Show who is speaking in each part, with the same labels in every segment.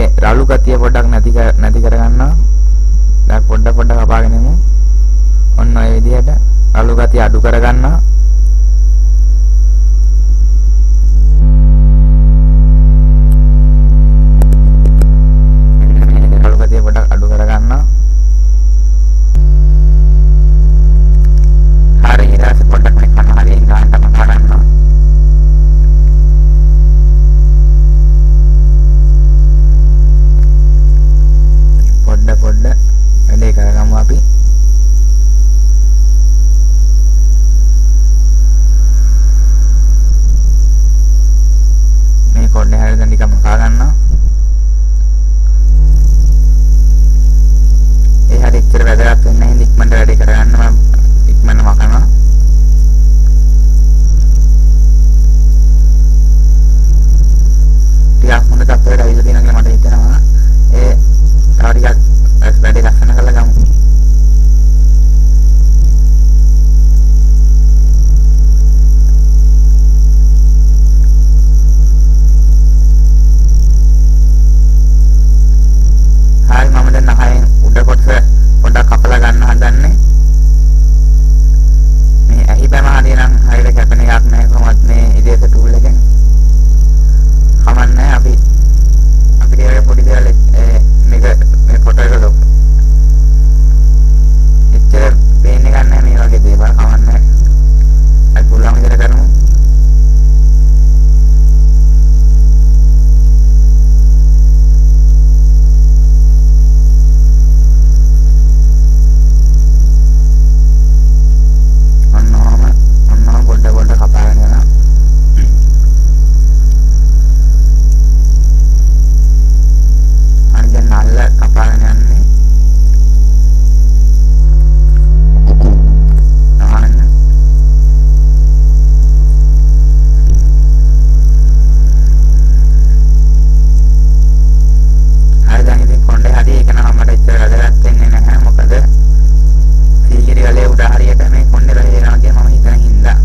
Speaker 1: මේකේ රළු ගතිය පොඩ්ඩක් නැති කරගන්නවා. දැන් පොඩ කපාගෙන යමු. ඔන්න ඔය විදිහට රළු ගතිය අඩු කරගන්නවා. රළු ගතිය පොඩ්ඩක් අඩු කරගන්නවා. හරි ඊට පස්සේ පොඩ්ඩක් මේ කණහරියෙන් ගන්නටම කරගන්නවා. පොඩ්ඩ වැඩේ කරගමු අපි. මේ කොණ්ඩේ හැරෙන්න ටිකක් මකා ගන්නවා. ඒ හැරෙ ඉච්චර වැදගත් වෙන්නේ නැහැ. ඉක්මනට වැඩේ කරගන්න මම ඉක්මනට මකනවා. ටිකක් හොඳ තත්ත්වයකට ඇවිල්ලා තියෙනවා කියලා මට හිතෙනවා. ඒ තව ටිකක් වැඩේ ලස්සන කරලා ගමු. හරි මම දැන් අහයෙන් උඩ කොටස පොඩ්ඩක් කපලා ගන්න හදන්නේ. මේ ඇහි බැම හරියනම් හරියට කැපෙන එකක් නැහැ කොහොමද මේ ඉදේශ ටූල් එකෙන්. කමන්නේ අපි ඒ පොඩි දේවල් මේ ෆොටෝ එක ලොක්. එච්චර පේන්නේ නැහැ මේ වගේ දේවල් කමන්නේ. අපි පුළුවන් විදිහට කරමු. ඔන්න පොඩ කපාගෙන යනවා. අනිත් නල්ල කපාගෙන යන්නේ. නහන්න. හරි දැන් ඉතින් කොණ්ඩේ හරි ඒක නම් මට ඉච්චර වැදගත් වෙන්නේ නැහැ. මොකද සීගිරි වලේ උඩ හරියට මේ කොණ්ඩේ වැහෙනවා කියලා මම හිතන හින්දා.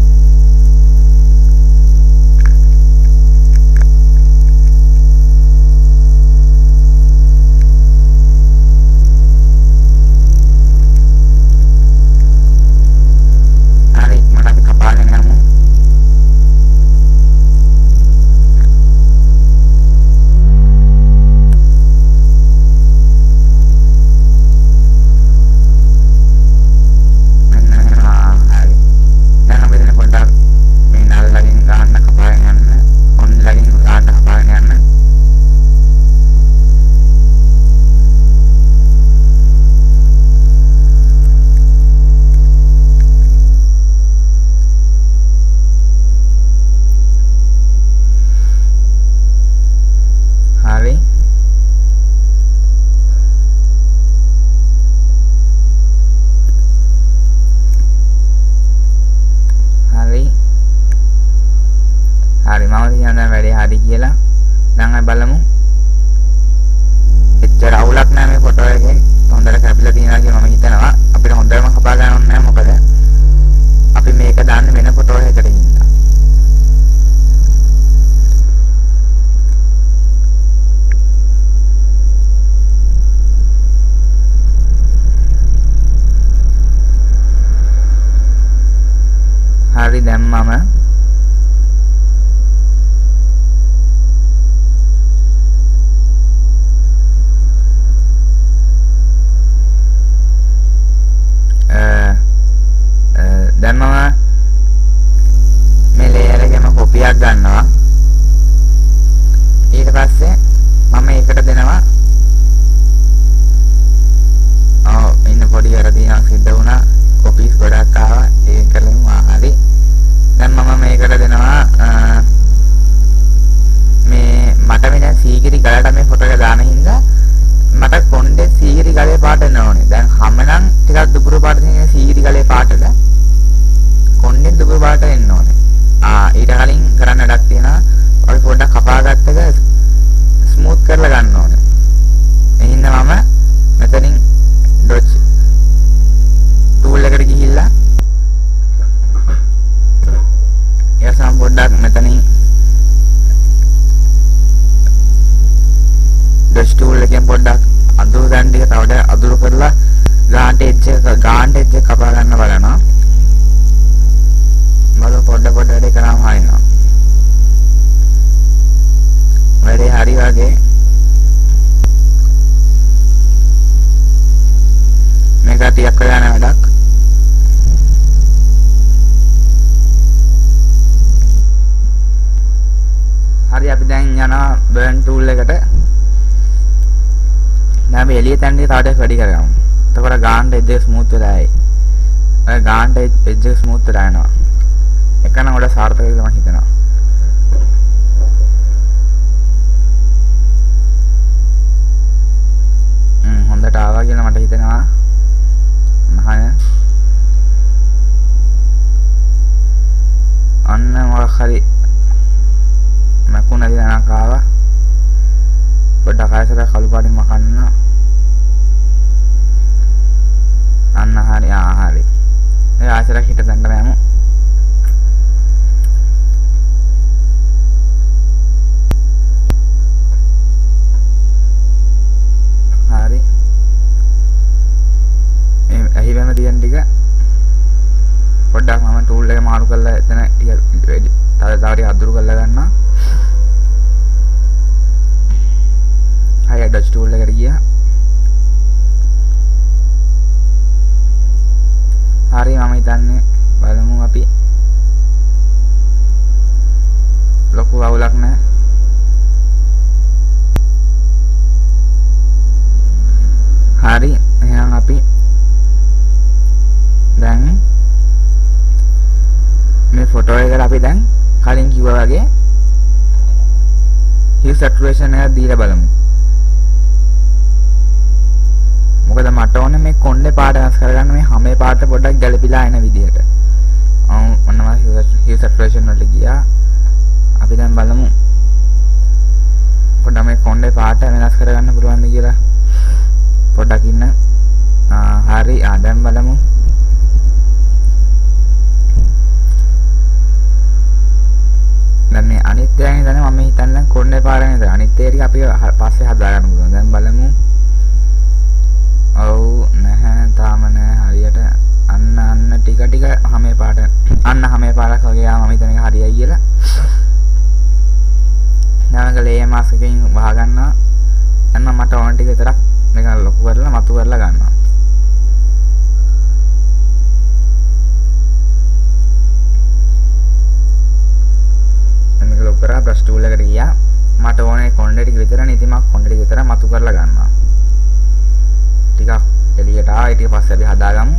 Speaker 1: හරි මම කියනවා වැඩේ හරි කියලා. දැන් අපි බලමු. එච්චර අවුලක් නැහැ මේ ෆොටෝ එකේ. හොඳට කැපිලා තියෙනවා කියලා මම හිතනවා. අපිට හොඳටම කපා ගන්න ඕනේ නැහැ. මොකද අපි මේක දාන්නේ වෙන ෆොටෝ එකකට ඉන්නවා. හරි දැන් මම මේ ලේයර් එකේම කොපියක් ගන්නවා. ඊට පස්සේ මම ඒකට දෙනවා. ඉන්න පොඩි වැරදියක් සිද්ධ වුණා. කොපීස් ගොඩක් ආවා. ඒක කළෙමු හරි. දැන් මම tool එකෙන් පොඩ්ඩක් අඳුර ගන්න ටික තවද අඳුර කරලා ගාන්ට් එජ් එක කපා ගන්න බලනවා. බලමු පොඩ වැඩේ කරාම හරිනවා. වැඩේ හරි වගේ මේක ටිකක් වෙලා යන වැඩක්. හරි අපි දැන් යනවා burn tool එකට. දැන් අපි එළිය තැන්දී තව ටිකක් වැඩි කරගමු. එතකොට ගාන්ට් එජ් එක ස්මූත් වෙලා ආයි. ඔය ගාන්ට් එජ් එක ස්මූත් වෙලා යනවා. එකනම් වඩා සාර්ථකයි කියලා මම හිතනවා. හොඳට ආවා කියලා මට හිතෙනවා. නහය. අන්න මොකක් හරි මකුණ දිනනක් ආවා. පොඩ්ඩක් ආයසර කළු පාටින් මකන්න. අන්න හරි හරි. ඒ ආයසර හිට දැන්නම යමු. හරි. මේ ඇහිවෙන දියන් ටික පොඩ්ඩක් මම ටූල් එක මාරු කරලා එතන ටික තව ටික අදුරු කරලා ගන්නවා. හයි ඩච් ටූල් එකට ගියා. හරි මම හිතන්නේ බලමු අපි ලොකු අවුලක් නැහැ. හරි එහෙනම් අපි දැන් මේ ෆොටෝ එකට අපි දැන් කලින් කිව්වා වගේ hue saturation එක දීලා බලමු. මොකද මට ඕනේ මේ කොණ්ඩේ පාට වෙනස් කරගන්න මේ හැමේ පාට පොඩ්ඩක් ගැළපීලා එන විදිහට. මොනම hue saturation වලට ගියා. අපි දැන් බලමු පොඩ්ඩක් මේ කොණ්ඩේ පාට වෙනස් කරගන්න පුළුවන්ද කියලා. පොඩ්ඩක් ඉන්න. හරි දැන් බලමු. දැන් මේ අනිත්‍යයෙන් ඉඳන් මම හිතන්නේ කොණ්ඩේ පාට නේද? අනිත්‍ය ටික අපි පස්සේ හදා ගන්න පුළුවන්. දැන් බලමු. ඔව් නැහැ තාම නැහැ හරියට. අන්න ටික හැමේ පාට හැමේ පාටක් වගේ ආව මම හිතන්නේ හරියයි කියලා. දැන් ලේ මාස්ක් එකකින් වහ ගන්නවා. එන්න මට ඕන ටික විතරක් මේක ලොකු කරලා මතු කරලා ගන්නවා. මේක ලොකු කරා බ්‍රෂ් ටූල් එකට ගියා. මට ඕනේ කොණ්ඩේ ටික විතරනේ. ඉතින් මම කොණ්ඩේ ටික විතර මතු කරලා ගන්නවා. ටිකක් එළියට ආවා. ඊට පස්සේ අපි හදාගමු.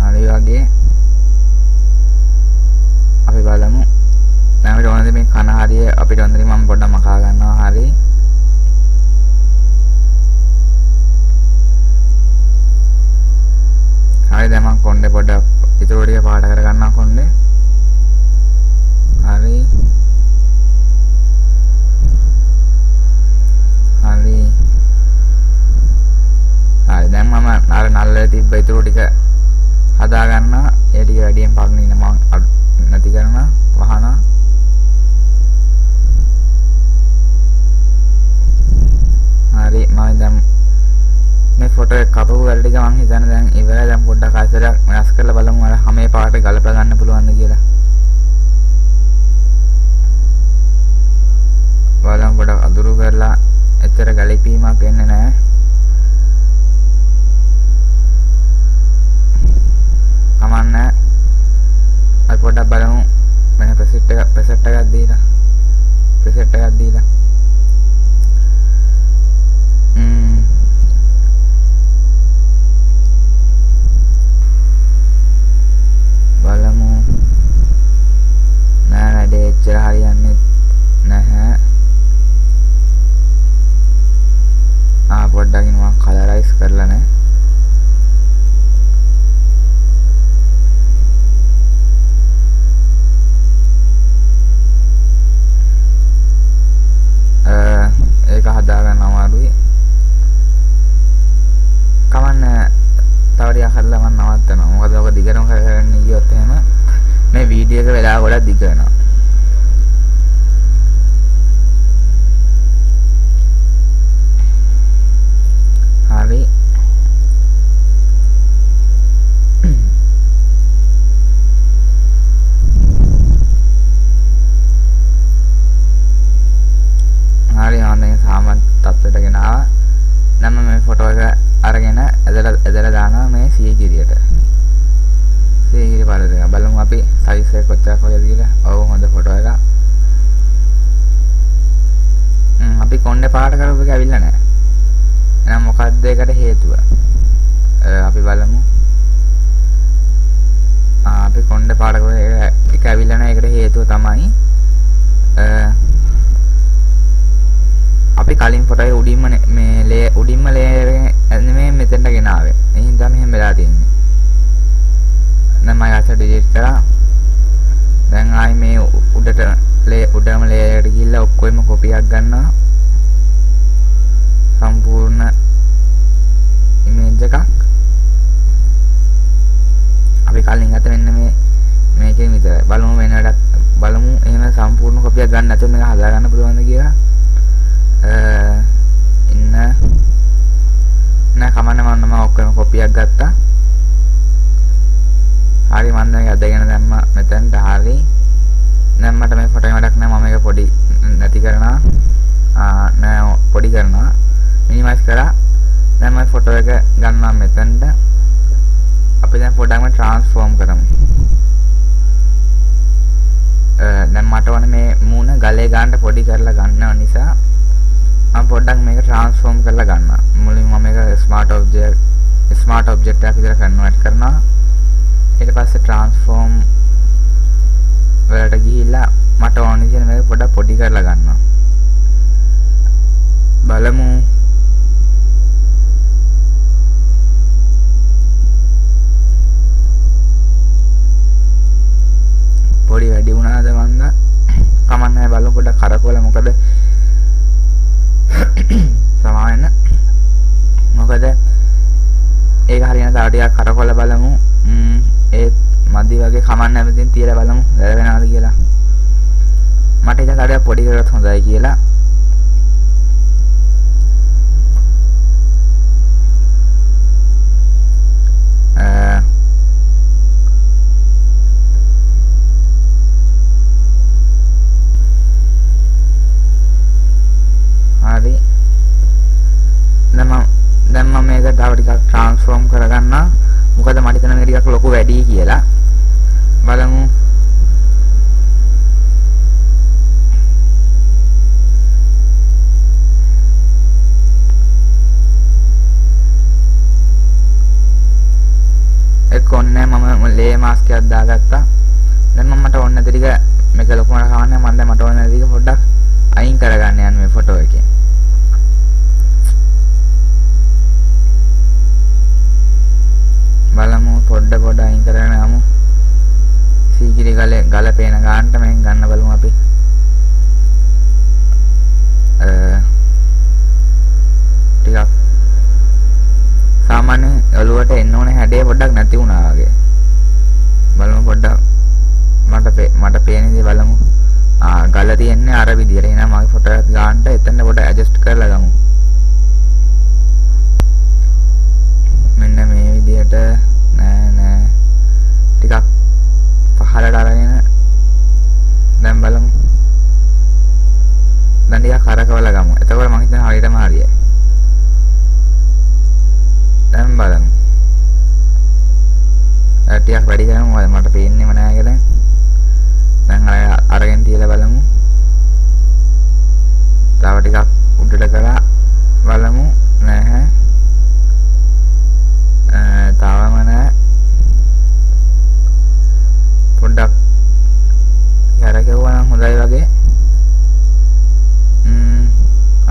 Speaker 1: හරි වගේ අපි බලමු. දැන් අපිට ඕනද මේ කන හරිය අපිට ඕනද මම පොඩ්ඩක් මකා ගන්නවා. හරි හරි දැන් මම කොණ්ඩේ පොඩ්ඩක් ඉතුරු ටික පාට කර ගන්නවා කොණ්ඩේ. හරි හරි හරි දැන් මම අර නල්ලේ තිබ්බ ඉතුරු ටික හදා ගන්නවා. ඒ ටික වැඩියෙන් පාගෙන ඉන්න මම නැති කරනවා වහනවා. හරි මම දැන් මේ ෆොටෝ එක කපපු වැඩ ටික මම හිතන්නේ දැන් ඉවරයි. දැන් පොඩ්ඩක් ආයතරයක් වෙනස් කරලා බලමු අර හැමේ පාට ගලප ගන්න පුළුවන්ද කියලා. බලමු පොඩ්ඩක් අදුරු කරලා එච්චර ගැලපීමක් එන්නේ නැහැ. කමන්නේ. අපි පොඩ්ඩක් බලමු මෙන්න ප්‍රෙසෙට් එකක් දීලා බලමු. නෑ වැඩේ එච්චර හරියන්නේ නැහැ. පොඩ්ඩක් මම කලරයිස් කරලා නැහැ. හදා ගන්න අමාරුයි. කමන්න තව ටිකක් හදලා මම නවත්තනවා. මොකද ඔක දිගටම කරගෙන ගියොත් එහෙම මේ වීඩියෝ එක වෙලාව ගොඩක් දිග වෙනවා. හරි. හරි ආන්නේ සාමාන්‍ය තත්ත්වයට ගෙන ආවා. නම් මේ ෆොටෝ එක අරගෙන ඇදලා දානවා මේ සීගිරියට. සීගිරි බලද බලමු අපි සයිස් එක කොච්චර කොහෙද කියලා. ඔව් හොඳ ෆොටෝ එකක්. අපි කොණ්ඩේ පාට කරපු එක ඇවිල්ලා නැහැ. එහෙනම් මොකක්ද ඒකට හේතුව? අපි බලමු. අපි කොණ්ඩේ පාට කරපු එක ඇවිල්ලා නැහැ. ඒකට හේතුව තමයි අපි කලින් ෆොටෝ එක උඩින්ම ලේයර් නෙමෙයි මෙතෙන්ට ගෙනාවේ. ඒ හින්දා මෙහෙම වෙලා තියෙන්නේ. දැන් මම අත ඩිලීට් කරා. දැන් ආයි මේ උඩම ලේයර් එකට ගිහිල්ලා ඔක්කොම කොපියක් ගන්නවා. සම්පූර්ණ ඉමේජ් එකක්. අපි කලින් අත මෙන්න මේකෙන් විතරයි. බලමු වෙන වැඩක් බලමු. එහෙම සම්පූර්ණ කොපියක් ගන්න නැතුව මේක හදා ගන්න පුළුවන්ද කියලා. නෑ කමන්න මම ඔක්කොම කොපියක් ගත්තා. හරි මම දැන් අදගෙන දැම්මා මෙතනට. හරි. දැන් මට මේ ෆොටෝ එක වැඩක් නෑ. මම මේක පොඩි නැති කරනවා. නෑ පොඩි කරනවා. මිනිමයිස් කරා. දැන් මම ෆොටෝ එක ගන්නවා මෙතනට. අපි දැන් පොඩ්ඩක්ම ට්‍රාන්ස්ෆෝම් කරමු. දැන් මට ඕනේ මේ මූණ ගලේ ගන්නට පොඩි කරලා ගන්නව නිසා මම පොඩ්ඩක් මේක ට්‍රාන්ස්ෆෝම් කරලා ගන්නවා. මුලින්ම මම මේක ස්මාර්ට් ඔබ්ජෙක්ට් එකක් විතර කන්වර්ට් කරනවා. ඊට පස්සේ ට්‍රාන්ස්ෆෝම් වලට ගිහිල්ලා මට ඕන විදිහට මේක පොඩ්ඩක් පොඩි කරලා ගන්නවා. බලමු. පොඩි වැඩි වුණාද මන්ද? කමන්නේ බලමු පොඩ්ඩක් කරකවල. මොකද සමාවෙන්න. මොකද ඒක හරියන තව ටිකක් කරකවල බලමු. ඒත් මදි වගේ කමන්න හැමතින් තියලා බලමු වැරවෙනවද කියලා. මට ඉතින් තව පොඩි කරත් හොඳයි කියලා. හරි. දැන් මම මේක තව ටිකක් ට්‍රාන්ස්ෆෝම් කරගන්නවා. මොකද මට හිතෙනවා මේක ටිකක් ලොකු වැඩි කියලා. බලමු. ඒක ඔන්නේ මම ලේ මාස්ක් එකක් දාගත්තා. දැන් මම මට ඕන නැති ටික මේක ලොකුමට කවන්නේ. මම දැන් මට ඕන නැති ටික පොඩ්ඩක් අයින් කරගන්න යන්න මේ ෆොටෝ එකේ. බලමු පොඩ්ඩ අයින් කරගෙන යමු. සීගිරි ගල පේන ගානට මෙන් ගන්න බලමු අපි. ටිකක් සාමාන්‍ය ඔළුවට එන්න ඕනේ හැඩය පොඩ්ඩක් නැති වුණා වගේ. බලමු පොඩ්ඩක් මට පේන දේ බලමු. ගල තියෙන්නේ අර විදියට. එහෙනම් මගේ ෆොටෝ එක ගන්නට එතන පොඩ්ඩක් ඇඩ්ජස්ට් කරලා ගමු. මෙන්න මේ විදියට නෑ ටිකක් පහළට අරගෙන දැන් බලමු. දැන් ටිකක් කරකවලා ගමු. එතකොට මම හිතන්නේ හරියටම හරියයි. දැන් බලමු. ටිකක් වැඩි කරමු. මට පේන්නේම නෑ කියලා. දැන් අරගෙන තියලා බලමු. තව ටිකක් උඩට කරලා බලමු. නැහැ. තාවම නෑ. පොඩ්ඩක් යරකෙවුවා නම් හොඳයි වගේ.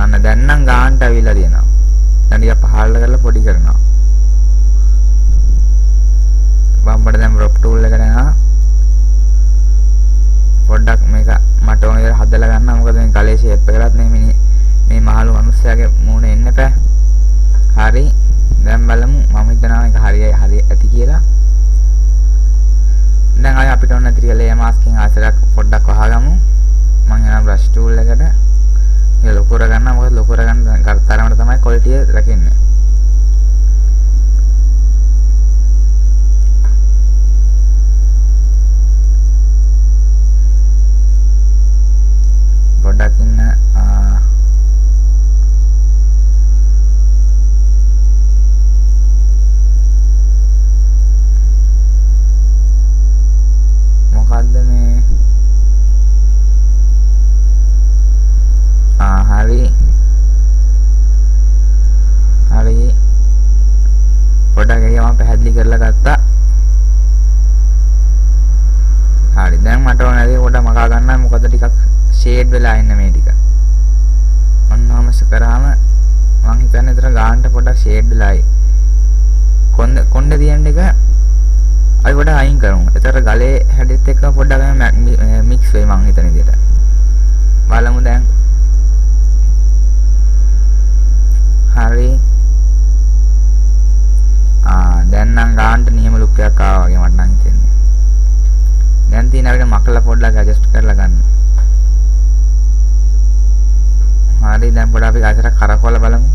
Speaker 1: අන්න දැන් නම් ගානට අවිලා තියෙනවා. දැන් ටික පහළට කරලා පොඩි කරනවා. බම්බඩ දැන් රොප් ටූල් එකට යනවා. පොඩ්ඩක් මේක මට ඕන විදිහට හදලා ගන්න. මොකද මේ ගලේ ෂේප් එකකට මේ මහලු මිනිස්සයා හරි. දැන් බලමු මම හිතනවා මේක හරි ඇති කියලා. දැන් ආයෙ අපිට ඕන නැති ලේයර් මාස්කින් ආසරයක් පොඩ්ඩක් වහගමු. මම යනවා බ්‍රෂ් ටූල් එකට. ඒක ලොකු කරගන්න. මොකද ලොකු කරගන්න තරමට තමයි ක්වොලිටි එක රැකෙන්නේ. පොඩ්ඩක් ඉන්න මොකද්ද මේ හරි පොඩ්ඩක් ඒක මම පැහැදිලි කරලා ගත්තා. හරි දැන් මට ඕන නැති පොඩ්ඩක් මකා ගන්න. මොකද ටිකක් ෂේඩ් වෙලා ඉන්න මේ ටික. ඔන්නෝම කරාම මං හිතන්නේ ඒතර ගානට පොඩ්ඩක් ෂේඩ් වෙලායි. කොණ්ඩ තියෙන එක අපි පොඩ්ඩක් අයින් කරමු. ඒතර ගලේ හැඩෙත් එක්ක පොඩ්ඩක් මික්ස් වෙයි මං හිතන විදිහට. බලමු දැන්. හරි. දැන් නම් ගානට නියම ලුක් එකක් ආවා වගේ මට නම් හිතෙන්නේ. දැන් තියෙන අපිට මකලා පොඩ්ඩක් ඇඩ්ජස්ට් කරලා ගන්න. හරි දැන් පොඩ්ඩක් අපි ගාසර කරකවල බලමු.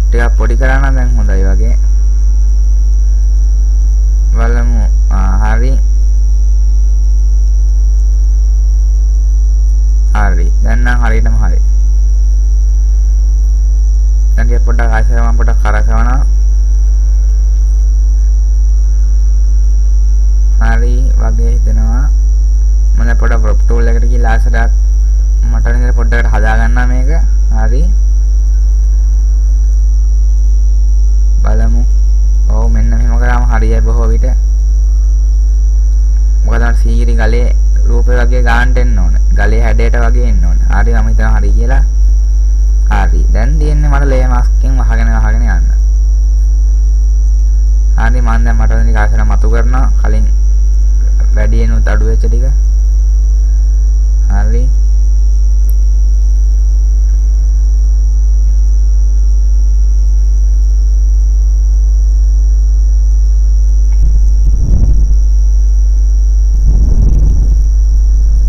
Speaker 1: ටිකක් පොඩි කරා නම් දැන් හොඳයි වගේ. බලමු. හරි. දැන් නම් හරියටම හරි. දැන් ටික පොඩ්ඩක් ආයෙත් මම පොඩ්ඩක් කරකවනවා. හරි වගේ හිතෙනවා. මම පොඩ්ඩක් ප්‍රොප් ටූල් එකට ගිහලා ආසරයක් මට නේද පොඩ්ඩකට හදා ගන්නවා මේක. හරි. බලමු. ඔව් මෙන්න මෙහෙම කරාම හරියයි බොහෝ විට. මොකද අර සීගිරි ගලේ රූපේ වගේ ගානට එන්න ඕන. ගලේ හැඩයට වගේ එන්න ඕන. හරි මම හිතනවා හරි කියලා. හරි. දැන් තියෙන්නේ මට ලේයර් මාස්කින් වහගෙන යන්න. හරි මම දැන් මට වෙන කාසන මතු කරනවා. කලින් වැඩි එනුත් අඩු වෙච්ච ටික. හරි.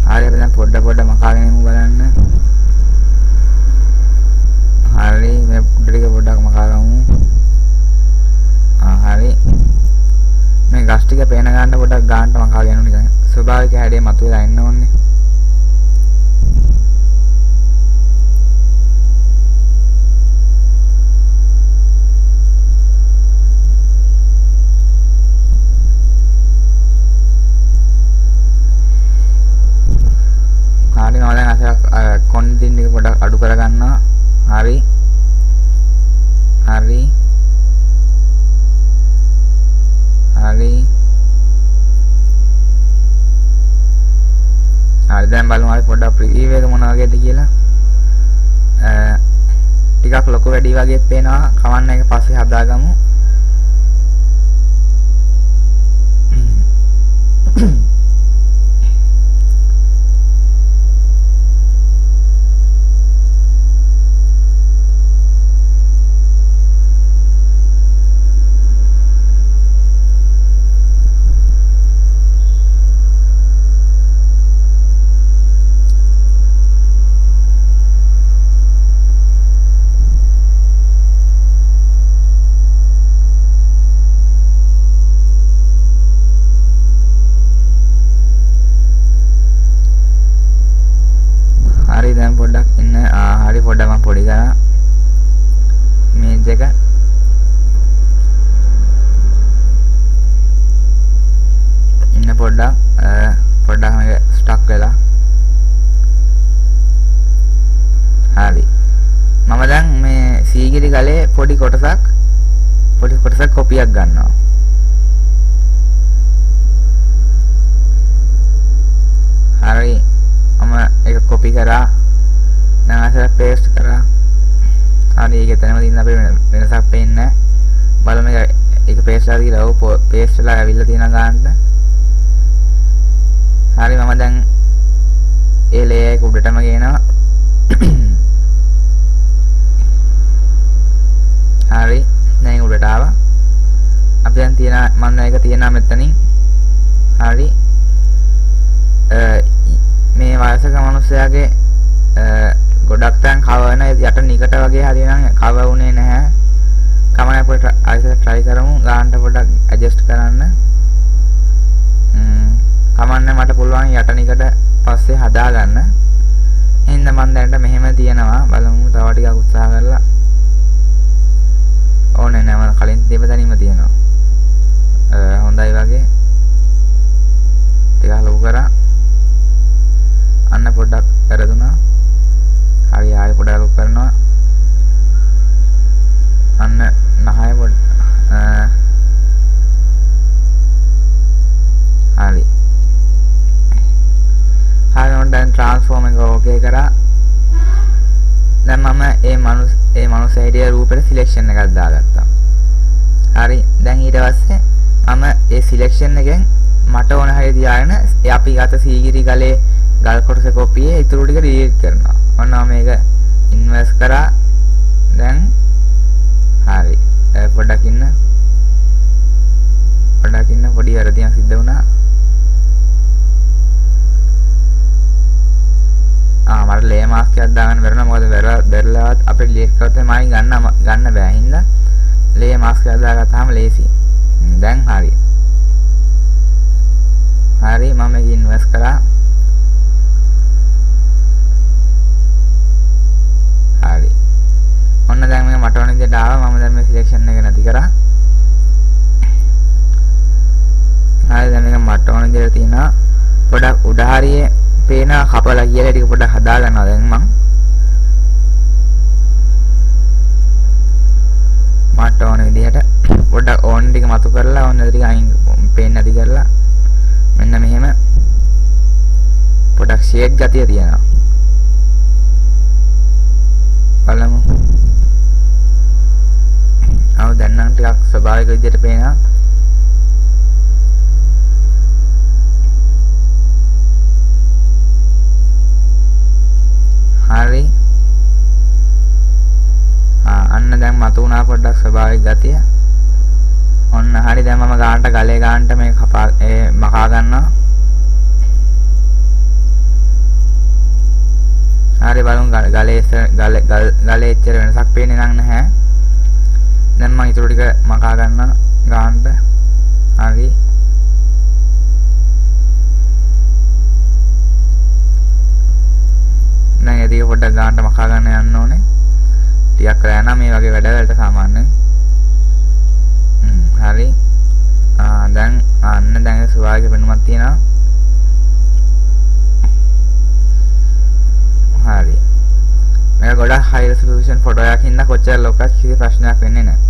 Speaker 1: හරි දැන් පොඩ මකාගෙන ඉමු බලන්න. හරි මේ ටික පොඩ්ඩක් මකාගමු. හරි මේ ගස් ටික පේන ගන්න පොඩ්ඩක් ගන්නට මකාගෙන නිකන් ස්වභාවික හැඩේ මතුවලා එන්න ඕනේ. හරි නෝ දැන් අසල කොන්දින් ටික පොඩ්ඩක් අඩු කරගන්නවා. හරි. හරි දැන් බලමු අපි පොඩ්ඩක් ප්‍රිව්‍යු එක මොන වගේද කියලා. ටිකක් ලොකු වැඩි වගේ පේනවා. කවන්න එක පස්සේ හදාගමු. දැන් පොඩ්ඩක් ඉන්න. හරි පොඩ්ඩක් මම පොඩි කරා මේජ් එක. ඉන්න පොඩ්ඩක් මේක ස්ටක් වෙලා. හරි මම දැන් මේ සීගිරි ගලේ පොඩි කොටසක් කොපියක් ගන්නවා. හරි මම ඒක කොපි කරා. දැන් අසල පේස්ට් කරා. හරි ඒක එතනම දින්න අපේ වෙනසක් පේන්නේ නැහැ. බලමු ඒක පේස්ට් කරලා දීලා ඔව් පේස්ට් වෙලා ඇවිල්ලා තියෙන ගානට. හරි මම දැන් ඒ ලේයර් එක උඩටම ගේනවා. ටැබ් එකට ආවා. අපි දැන් තියෙන මම මේක තියෙනවා මෙතනින්. හරි. මේ වයසක මිනිස්සයාගේ ගොඩක් තැන් කව වෙන යට නිකට වගේ හරියනම් කව වුණේ නැහැ. කමන අපිට ආයෙත් try කරමු. ගානට පොඩ්ඩක් adjust කරන්න. කමන්නේ මට පුළුවන් යට නිකට පස්සේ හදාගන්න. එහෙනම් මම දැනට මෙහෙම තියනවා. බලමු තව ටිකක් උත්සාහ කරලා. ඕනේ නෑ මම කලින් තියප තැනින්ම තියනවා. හොඳයි වගේ. ටිකක් ලොකු කරා. අන්න පොඩ්ඩක් කරදුනා. හරි ආයෙ පොඩ්ඩක් ලොකු කරනවා. අන්න නහය පොඩ් හරි. හරියට දැන් ට්‍රාන්ස්ෆෝම් එක ඕකේ කරා. දැන් මම ඒ මනුස්ස හිටිය රූපෙට සිලෙක්ෂන් එකක් දාගත්තා. හරි. දැන් ඊට පස්සේ මම ඒ සිලෙක්ෂන් එකෙන් මට ඕන හැටි තියාගෙන අපි ගත සීගිරි ගලේ ගල් කොටස කොපියේ ඊටු ටික ඩිලීට් කරනවා. ඔන්න මේක ඉන්වර්ස් කරා. දැන් හරි. පොඩ්ඩක් ඉන්න පොඩි වැරදියක් සිද්ධ වුණා. මට ලේ මාස්ක් එකක් දාගන්න බැරුණා. මොකද බැරිලාවත් අපේ ඩිලීට් කරත් මයින් ගන්න බෑ. හින්දා ලේ මාස්ක් එකක් දාගත්තාම ලේසි. දැන් හරි. හරි මම මේක ඉන්වර්ස් කරා. හරි. ඔන්න දැන් මේක මට ඕන විදිහට ආවා. මම දැන් මේ සිලෙක්ෂන් එක නැති කරා. හරි දැන් මේක මට ඕන විදිහට තියෙනවා. පොඩක් උඩ හරියේ පේන කපලා කියලා ටික පොඩක් හදා ගන්නවා දැන් මම. මට ඕන විදිහට පොඩක් ඕන් ටික මතු කරලා ඕන ටික අයින් පේන්න නැති කරලා මෙන්න මෙහෙම පොඩක් ෂේඩ් ගතිය තියෙනවා. බලමු. දැන් නම් ටිකක් ස්වභාවික විදිහට පේනවා. හරි. අන්න දැන් මතු වුණා පොඩ්ඩක් ස්වභාවික ගතිය. ඔන්න හරි දැන් මම ගානට ගලේ ගානට මේ මකා ගන්නවා. හරි බලමු ගලේ එච්චර වෙනසක් පේන්නේ නැහැ. දැන් මම ඊටු ටික මකා ගන්නවා ගානට. හරි. දැන් ඒක පොඩ්ඩක් ගානට මකා ගන්න යන්න ඕනේ. ටිකක් කරා යනවා මේ වගේ වැඩවලට සාමාන්‍යයෙන්. හරි. දැන් ස්වභාවික වෙනුමක් තියෙනවා. හරි. මේක ගොඩක් high resolution ෆොටෝ එකක් හින්දා කොච්චර ලොකක් කිසි ප්‍රශ්නයක් වෙන්නේ නැහැ.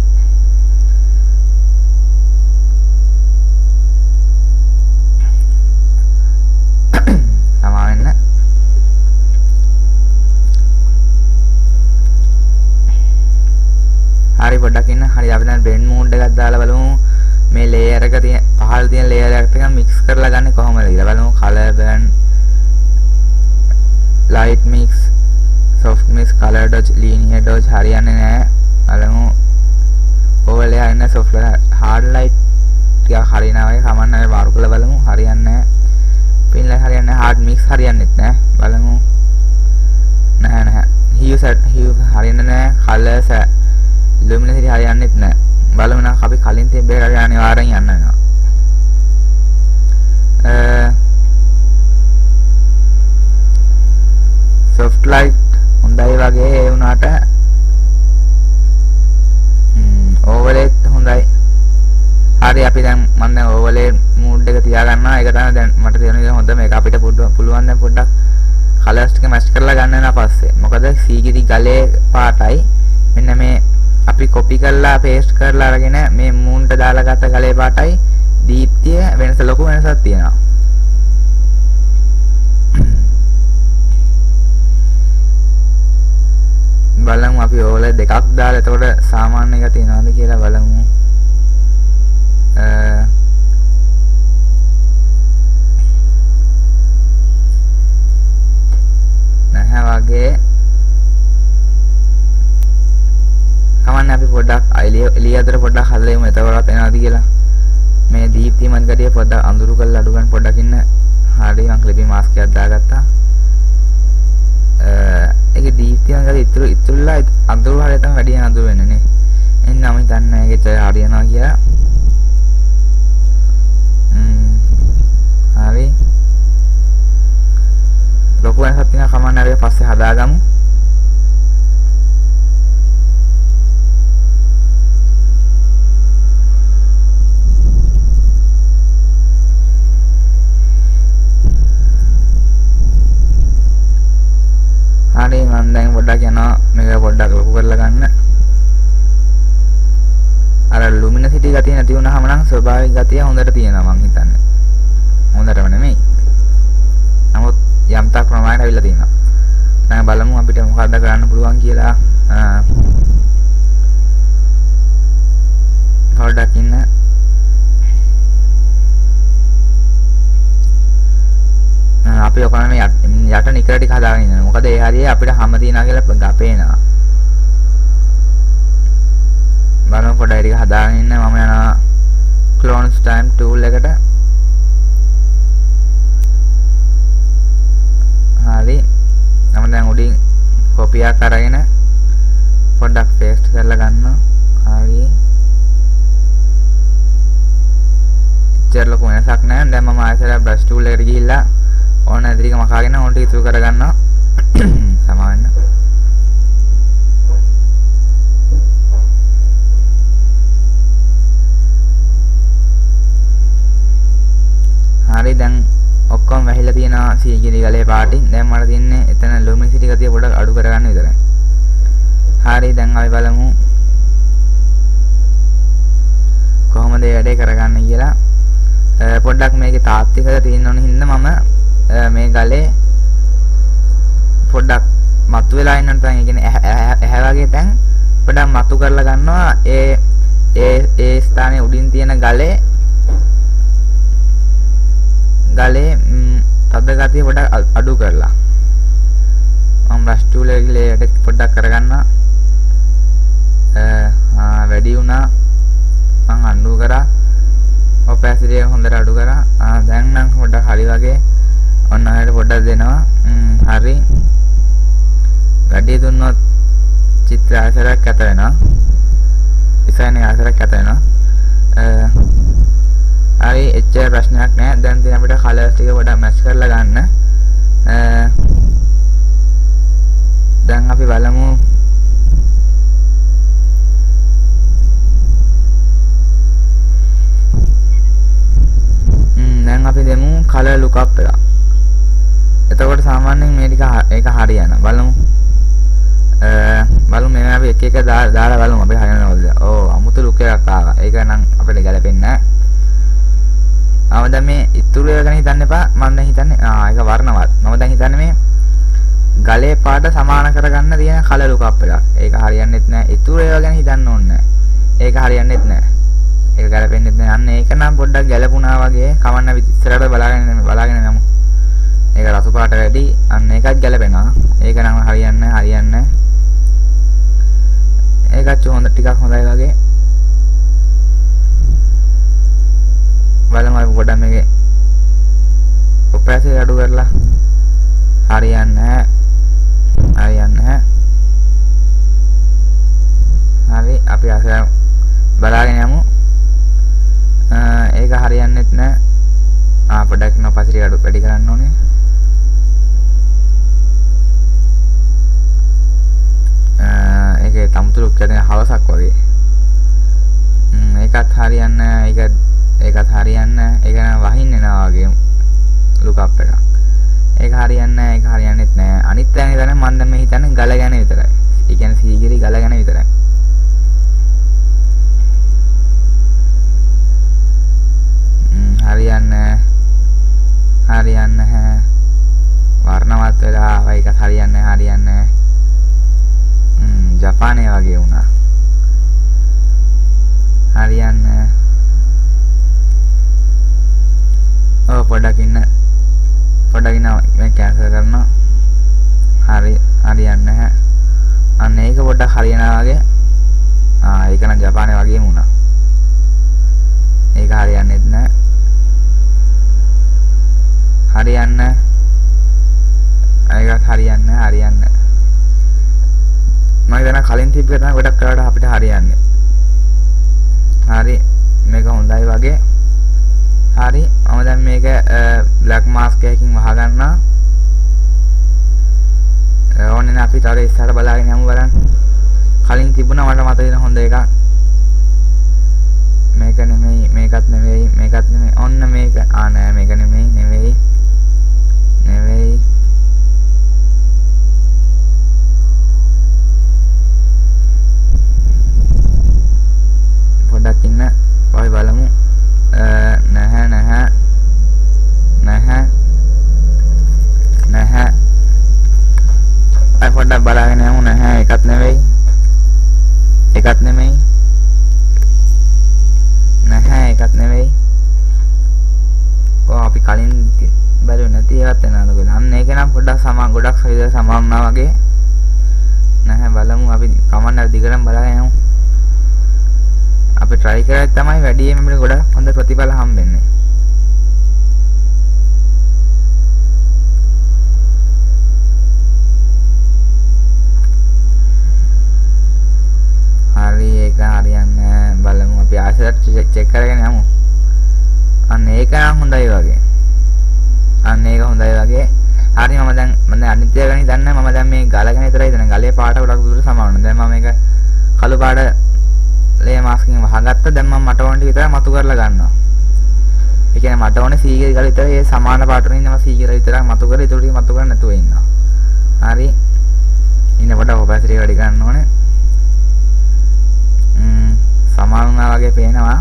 Speaker 1: සමාවෙන්න. හරි පොඩ්ඩක් ඉන්න. හරි අපි දැන් blend mode එකක් දාලා බලමු මේ layer එක තියෙන පහළ තියෙන layer එකට එක mix කරලා ගන්න කොහොමද කියලා බලමු. color blend, light mix, soft mix, color dodge, linear dodge හරියන්නේ නැහැ. බලමු overlay හරියන්නේ soft hard light ටික හරියනවා වගේ කමන්න අපි මාරු කරලා බලමු. හරියන්නේ නැහැ. pin light හරියන්නේ නැහැ. hard mix හරියන්නේත් නැහැ. බලමු. නැහැ. hue හරියන්නේ නැහැ. color luminosity හරියන්නේත් නැහැ. බලමු නම් අපි කලින් තිබ්බ එකට අනිවාර්යෙන් යන්න වෙනවා. soft light හොඳයි වගේ ඒ වුණාට overlay හොඳයි. හරි අපි දැන් මම දැන් overlay mood එක තියාගන්නවා. ඒක තමයි දැන් මට තේරෙන විදිහ හොඳ මේක අපිට පුළුවන් දැන් පොඩ්ඩක් colors ටික match කරලා ගන්න වෙනවා පස්සේ. මොකද සීගිරි ගලේ පාටයි මෙන්න මේ අපි copy කරලා paste කරලා අරගෙන මේ moonට දාලා ගත්ත ගලේ පාටයි දීප්තිය වෙනස ලොකු වෙනසක් තියෙනවා. බලමු අපි ඕල දෙකක් දාලා එතකොට සාමාන්‍ය එක තියනවාද කියලා බලමු. නැහැ වගේ. කමන්න කමන්නේ අපි පොඩ්ඩක් එළිය අතර පොඩ්ඩක් හදලා ඉමු එතකොටත් එනවාද කියලා මේ දීප්තිමත් ගතිය පොඩ්ඩක් අඳුරු කරලා අඩු ගන්න පොඩ්ඩක් ඉන්න හරි මම ක්ලිපින් මාස්ක් එකක් දාගත්තා ඒකේ දීප්තිමත් ගතිය ඉතුරුලා අඳුරු හරිය තමයි වැඩි අඳුරු වෙන්නේ නේ එන්න මම හිතන්නේ ඒකේ හරියනවා කියලා හරි ලොකු වෙනසක් තියෙනවා කමන්න අපි පස්සේ හදාගමු හරි මම දැන් පොඩ්ඩක් යනවා මේක පොඩ්ඩක් ලොකු කරලා ගන්න අර ලුමිනසිටි ගතිය නැති වුනහම නම් ස්වභාවික ගතිය හොඳට තියෙනවා මම හිතන්නේ හොඳටම නෙමෙයි නමුත් යම් තාක් ප්‍රමාණයට අවිල්ල තියෙනවා දැන් බලමු අපිට මොකක්ද කරන්න පුළුවන් කියලා පොඩ්ඩක් ඉන්න අපි ඔකම මේ යට නිකර ටික හදාගෙන ඉන්නවා. මොකද ඒ හරියේ අපිට හැම තියනවා කියලා ගපේනවා. බලමු පොඩ්ඩක් ටික හදාගෙන ඉන්න. මම යනවා clones time tool එකට. හරි. මම දැන් උඩින් copy එකක් අරගෙන පොඩ්ඩක් paste කරලා ගන්නවා. හරි. ඉතින් ලොකු වෙනසක් නැහැ. දැන් මම ආයෙත් brush tool එකට ගිහිල්ලා ඕන ඇදිරික මකාගෙන ඕන්ට ඉතුරු කරගන්නවා සමාවෙන්න හරි දැන් ඔක්කොම වැහිලා තියෙනවා සීගිරි ගලේ පාටින් දැන් මට තියන්නේ එතන ලුමිනිසිටි ගතිය පොඩ්ඩක් අඩු කරගන්න විතරයි හරි දැන් අපි බලමු කොහොමද මේ වැඩේ කරගන්නේ කියලා පොඩ්ඩක් මේකේ තාත්විකව තියෙන ඕන හින්දා මම මේ ගලේ පොඩ්ඩක් මතු වෙලා ඉන්න තැන් කියන්නේ ඇහැ වගේ තැන් පොඩ්ඩක් මතු කරලා ගන්නවා ඒ ස්ථානයේ උඩින් තියෙන ගලේ තද ගතිය පොඩ්ඩක් අඩු කරලා මම brush tool එකේ පොඩ්ඩක් කරගන්නවා වැඩි වුණා මම අඳු කරා opacity එක හොඳට අඩු කරා දැන් නම් පොඩ්ඩක් හරි වගේ ඔන්න ඔයාලට පොඩ්ඩක් දෙනවා හරි ගඩිය දුන්නොත් චිත්‍ර ආසරයක් ඇත වෙනවා ඩිසයින් එක ආසරයක් ඇත වෙනවා හරි එච්චර ප්‍රශ්නයක් නැහැ දැන් තියෙන අපිට කලර්ස් ටික පොඩ්ඩක් මැච් කරලා ගන්න දැන් අපි බලමු දැන් අපි දෙමු color lookup එක. එතකොට සාමාන්‍යයෙන් මේ ටික ඒක හරියනවා. බලමු. බලමු මේ අපි එක එක දාලා බලමු අපි හරියනවද. ඕ අමුතු look එකක් ආවා. ඒක නම් අපිට ගැලපෙන්නේ නැහැ. දැන් මේ ඉතුරු එක ගැන හිතන්න එපා. මම දැන් හිතන්නේ ඒක වර්ණවත්. මම දැන් හිතන්නේ මේ ගලේ පාට සමාන කරගන්න තියෙන color lookup එකක්. ඒක හරියන්නේත් නැහැ. ඉතුරු ඒවා ගැන හිතන්න ඕනේ නැහැ. ඒක හරියන්නේත් නැහැ. ඒක ගැලපෙන්නේ නැහැ. අන්න ඒක නම් පොඩ්ඩක් ගැලපුණා වගේ කවන්න අපි ඉස්සරහට බලාගෙන යමු. ඒක රතු පාට වැඩි. අන්න ඒකත් ගැලපෙනවා. ඒක නම් හරියන්නේ ඒකත් හොඳ ටිකක් හොඳයි වගේ. බලමු අපි පොඩ්ඩක් මේකේ opacity අඩු කරලා හරියන්නේ නැහැ. හරි අපි අසල බලාගෙන යමු. ඒක හරියන්නේත් නැහැ. පොඩ්ඩක් opacity අඩු වැඩි කරන්න ඕනේ. ඒකේ තමුතුරු කියන හවසක් වගේ. ඒකත් හරියන්නේ නැහැ. ඒකත් හරියන්නේ නැහැ. ඒක නම් වහින්නේ නැහැ වගේ lookup එකක්. ඒක හරියන්නේ නැහැ. ඒක හරියන්නේත් නැහැ. අනිත් තැන ඉතින් මම දැන් මේ හිතන්නේ ගල ගැන විතරයි. ඒ කියන්නේ සීගිරි ගල ගැන විතරයි. හරියන්නේ නැහැ. වර්ණවත් වෙලා ආවා. ඒක හරියන්නේ නැහැ. ජපානයේ වගේ වුණා. හරියන්නේ පොඩ්ඩක් ඉන්න මේ කැන්සල් කරනවා. හරියන්නේ නැහැ. අන්න ඒක පොඩ්ඩක් හරියනවා වගේ. ඒක නම් ජපානයේ වගේම වුණා. ඒක හරියන්නේ නැහැ. හරියන්නේ ඒකත් හරියන්නේ මම දැන් කලින් තිබ්බ එක තමයි ගොඩක් කරලා අපිට හරියන්නේ. හරි මේක හොඳයි වගේ. හරි මම දැන් මේක බ්ලැක් මාස්ක් එකකින් වහගන්නවා. ඕනේ අපි තව ඉස්සරහ බලාගෙන යමු බලන්න. කලින් තිබුණා මට මතක තියෙන හොඳ එකක්. මේක නෙමෙයි මේකත් නෙමෙයි ඔන්න මේක නෑ මේක නෙමෙයි පොඩ්ඩක් ඉන්න ඔය බලමු නැහැ අය පොඩ්ඩක් බලාගෙන යමු. නැහැ එකත් නෙමෙයි අපි කලින් බැලුවේ නැති ඒවත් එනවාද කියලා. අන්න ඒක නම් පොඩ්ඩක් ගොඩක් සවිද සමාන්නා වගේ. නැහැ බලමු අපි කමන්න දිගටම බලාගෙන යමු. අපි try කරලා තමයි වැඩියෙන් අපිට ගොඩක් හොඳ ප්‍රතිඵල හම්බෙන්නේ. හරි ඒක හරියන්නේ බලමු අපි ආයෙත් චෙක් කරගෙන යමු. අන්න ඒක නම් හොඳයි වගේ. හරි මම දැන් අනිත්‍ය ගැන දන්නේ මම දැන් මේ ගලගෙන විතරයි දැන් ගලේ පාට ගොඩක් දුරට සමානයි. දැන් මම මේක කළු පාට ලේ මාස්කින් වහගත්තා. දැන් මම මට ඕන ටික විතරයි මතු කරලා ගන්නවා. ඒ කියන්නේ මට ඕනේ සීගිරි ගල විතරයි ඒ සමාන පාට වලින් මම සීගිරි විතරක් මතු කරලා ඊට ටික මතු කරන්න නැතුව ඉන්නවා. හරි ඉන්න පොඩක් ඔපැසිටි වැඩි ගන්න ඕනේ. සමාන වුණා වගේ පේනවා.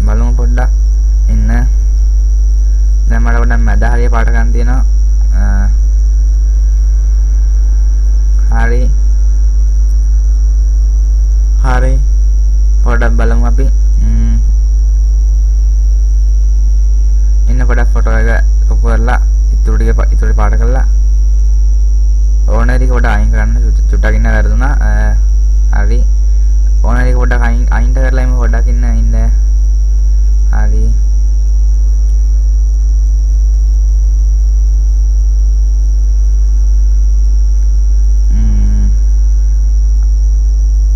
Speaker 1: බලමු පොඩ්ඩක් ඉන්න. දැන් මට පොඩ්ඩක් මැද හරිය පාට ගන්න තියෙනවා. හරි පොඩ්ඩක් බලමු අපි. ඉන්න පොඩ්ඩක් ෆොටෝ එක ඔප් කරලා ඉතුරු පාට කරලා ඕන එක පොඩ්ඩක් අයින් කරන්න. චුට්ටක් ඉන්න වැරදුනා. හරි ඕන එක පොඩ්ඩක් අයින්ට කරලා එමු. පොඩ්ඩක් ඉන්න හරි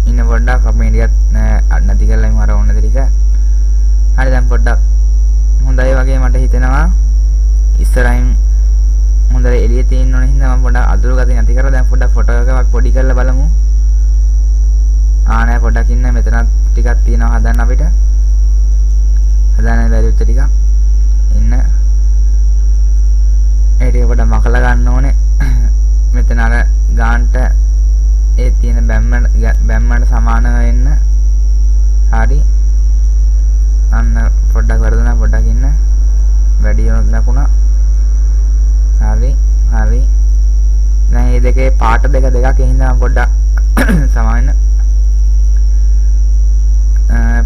Speaker 1: ඉන්න පොඩ්ඩක් අපි ඉඩියත් නැති කරලා එමු අර ඕන දෙයක. හරි දැන් පොඩ්ඩක් හොඳයි වගේ මට හිතෙනවා. ඉස්සරහින් හොඳට එළිය තියෙන්න ඕන හින්දා මම පොඩ්ඩක් අඳුර ගතිය නැති කරලා දැන් පොඩ්ඩක් ෆොටෝ එකක් පොඩි කරලා බලමු. නෑ පොඩ්ඩක් ඉන්න මෙතනත් ටිකක් තියෙනවා හදන්න අපිට. හදන්න බැරි උච්ච ටිකක් ඉන්න. ඒ ටික පොඩ්ඩක් මකලා ගන්න ඕනේ. මෙතන අර ගාන්ට ඒ තියෙන බැම්මට සමාන වෙන්න. හරි අන්න පොඩ්ඩක් වරදුනා. පොඩ්ඩක් ඉන්න වැඩි වුණොත් ලකුණා. හරි දැන් මේ දෙකේ පාට දෙකක් ඒ හින්දා පොඩ්ඩක් සමාන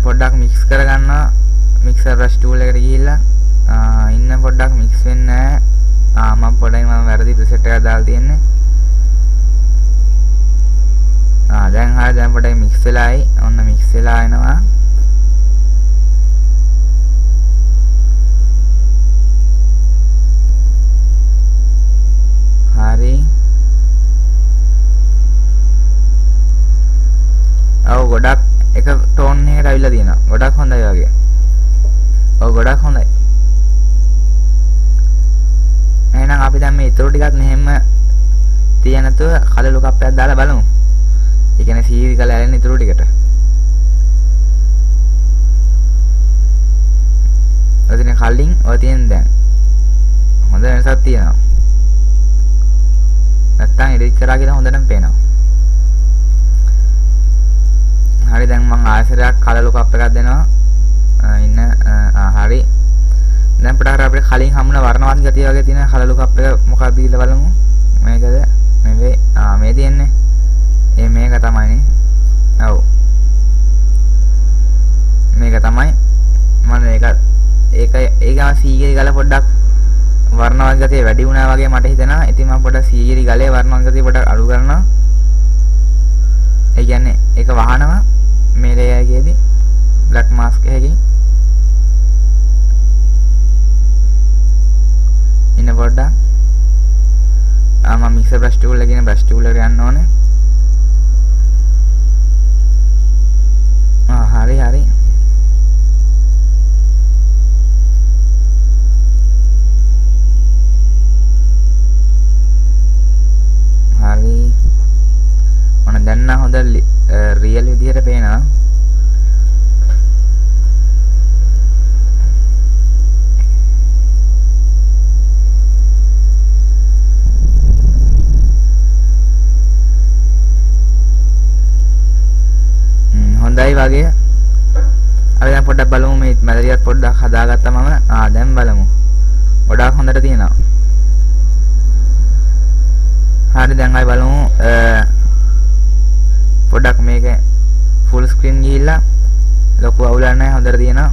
Speaker 1: පොඩ්ඩක් මික්ස් කරගන්නවා. මික්සර් බ්‍රෂ් ටූල් එකට ගිහිල්ලා ඉන්න පොඩ්ඩක් මික්ස් වෙන්නේ නැහැ. මම වැරදි ප්‍රිසෙට් එකක් දාලා තියෙන්නේ. දැන් හරිය දැන් පොඩ්ඩක් මික්ස් වෙලායි. ඔන්න මික්ස් වෙලා එනවා. හරි ගොඩක් එක ටෝන් එකකට අවිලා තියෙනවා. ගොඩක් හොඳයි වගේ. ගොඩක් හොඳයි. එහෙනම් අපි දැන් මේ ඊටු ටිකත් මෙහෙම තියනතුව කලලු කප්පයක් දාලා බලමු. ඒ කියන්නේ සීවි කල ඇලෙන ඊටු ටිකට. ඔතන කලින් ඔය තියෙන දැන් හොඳ වෙනසක් තියෙනවා. නැත්තම් එඩිට් කරා කියලා හොඳටම පේනවා. හරි දැන් මම ආයතරයක් කලලු කප් එකක් දෙනවා. ඉන්න හරි දැන් පොඩ්ඩක් අපිට කලින් හම්බුන වර්ණවත් ගතිය වගේ තියෙන කලලු කප් එක මොකක්ද කියලා බලමු. මේකද නෙවෙයි මේ තියෙන්නේ මේක තමයිනේ. ඔව් මේක තමයි. මම ඒක සීගිරි ගල පොඩ්ඩක් වර්ණවත් ගතිය වැඩි වුණා වගේ මට හිතෙනවා. ඉතින් මම පොඩ්ඩක් සීගිරි ගලේ වර්ණවත් ගතිය පොඩ්ඩක් අඩු කරනවා. ඒ කියන්නේ ඒක වහනවා මේ ලේයර් එකේදී black mask එකකින් ඉන්න පොඩ්ඩක් මම mixer brush tool එකකින් brush tool එකට යන්න ඕනේ හරි හරි හරි මොන දැන් නම් හොඳ රියල් විදිහට පේනවා හොඳයි වගේ අපි දැන් පොඩ්ඩක් බලමු මේ මැදරියත් පොඩ්ඩක් හදාගත්තා මම දැන් බලමු ගොඩාක් හොඳට තියෙනවා හරි දැන් ආයි බලමු පොඩ්ඩක් මේක ෆුල් ස්ක්‍රීන් ගිහිල්ලා ලොකු අවුලක් නැහැ හොඳට තියෙනවා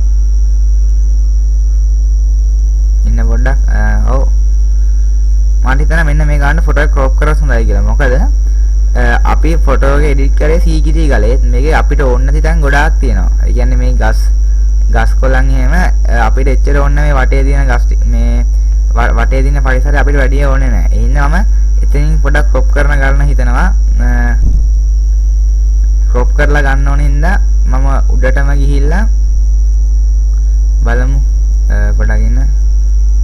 Speaker 1: ඉන්න පොඩ්ඩක් ඔව් මම හිතනවා මෙන්න මේ ගන්න ෆොටෝ එක ක්‍රොප් කරලා හොඳයි කියලා මොකද අපි ෆොටෝ එක එඩිට් කරේ CGT ගලේ මේකේ අපිට ඕන නැති තැන් ගොඩාක් තියෙනවා. ඒ කියන්නේ මේ ගස් කොළන් එහෙම අපිට එච්චර ඕන මේ වටේ තියෙන ගස් මේ වටේ තියෙන පරිසරය අපිට වැඩි ඕනේ නැහැ. ඒ හින්දාම එතනින් පොඩක් ක්‍රොප් කරන ගන්න හිතනවා. ක්‍රොප් කරලා ගන්න ඕන හින්දා මම උඩටම ගිහිල්ලා බලමු පොඩක් ඉන්න.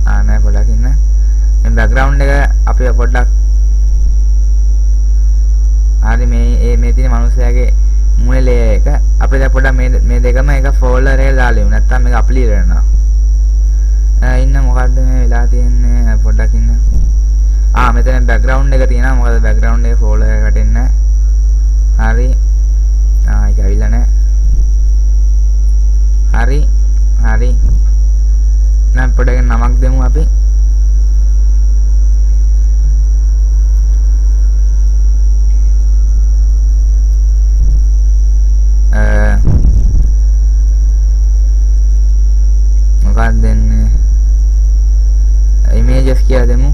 Speaker 1: නෑ පොඩක් ඉන්න. මේ බෑග්ග්‍රවුන්ඩ් එක අපි පොඩ්ඩක් හරි මේ තියෙන මිනිස්සයාගේ මුනේ ලේයර් එක අපි දැන් පොඩ්ඩක් මේ දෙකම එක ෆෝල්ඩර් එකේ දාලා ඉමු නැත්නම් මේක අප්ලීඩ් වෙනවා ඉන්න මොකද්ද මේ වෙලා තියෙන්නේ පොඩ්ඩක් ඉන්න මෙතන බෑග්ග්‍රවුන්ඩ් එක තියෙනවා මොකද බෑග්ග්‍රවුන්ඩ් එකේ ෆෝල්ඩර් එකකට එන්න හරි ඒක ඇවිල්ලා නැහැ හරි නම් පොඩ්ඩක් නමක් දෙමු අපි මොකක්ද දෙන්නේ images කියලා දෙමු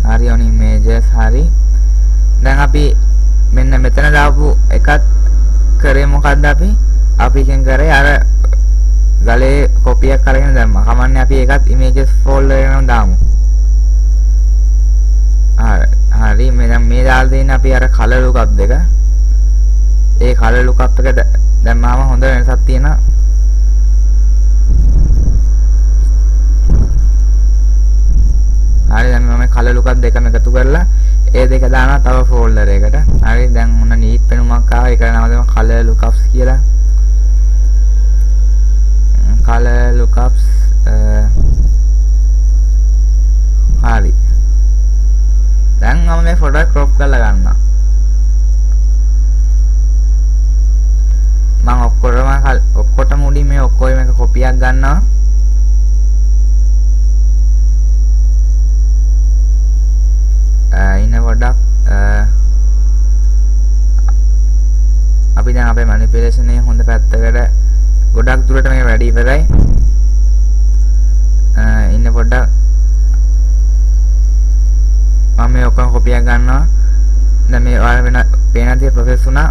Speaker 1: හරි on images හරි දැන් අපි මෙන්න මෙතන දාපු එකත් කරේ මොකද්ද අපි එකෙන් කරේ අර ගලේ කොපියක් අරගෙන දැම්මා කමන්නේ අපි ඒකත් images folder එකකට දාමු හරි මේ දාලා දෙන්නේ අපි අර color lookup දෙක ඒ color lookup එක දැම්මාම හොඳ වෙනසක් තියෙනවා හරි දැන් මම color lookup දෙකම එකතු කරලා ඒ දෙක දානවා තව folder එකකට හරි දැන් මොන neat පෙනුමක් ආවා ඒක නම දෙමු color lookups කියලා color lookups හරි දැන් මම මේ ෆොටෝ crop කරලා ගන්නවා මම ඔක්කොටම උඩින් මේ ඔක්කොම එක කොපියක් ගන්නවා ඉන්න පොඩ්ඩක් අපි දැන් අපේ මැනිපියුලේෂන් එක හොඳ පැත්තකට ගොඩක් දුරට මේක වැඩි ඉවරයි ඉන්න පොඩ්ඩක් මම මේ ඔක්කොම කොපියක් ගන්නවා දැන් මේ ඔයාලා වෙන පේන දේ ප්‍රොසෙස් වුණා